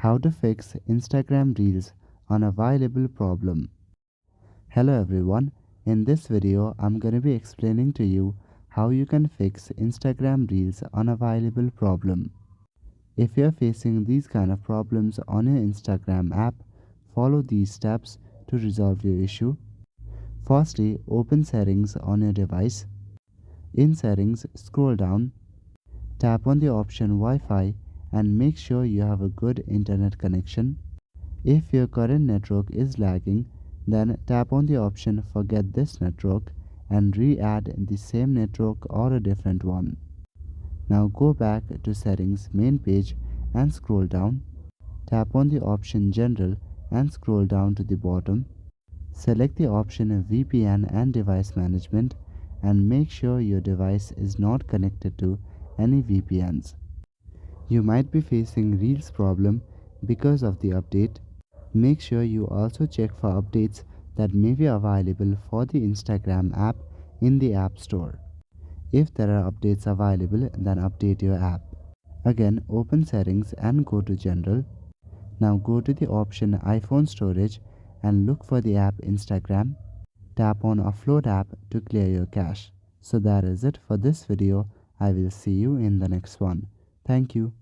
How to fix Instagram Reels Unavailable problem. Hello everyone, in this video I'm going to be explaining to you how you can fix Instagram Reels Unavailable problem. If you're facing these kind of problems on your Instagram app, follow these steps to resolve your issue. Firstly, open settings on your device. In settings, scroll down, tap on the option Wi-Fi and make sure you have a good internet connection. If your current network is lagging, then tap on the option Forget this network and re-add the same network or a different one. Now go back to Settings main page and scroll down. Tap on the option General and scroll down to the bottom. Select the option VPN and Device Management and make sure your device is not connected to any VPNs. You might be facing Reels problem because of the update. Make sure you also check for updates that may be available for the Instagram app in the App Store. If there are updates available, then update your app. Again, open Settings and go to General. Now go to the option iPhone Storage and look for the app Instagram. Tap on Offload app to clear your cache. So that is it for this video. I will see you in the next one. Thank you.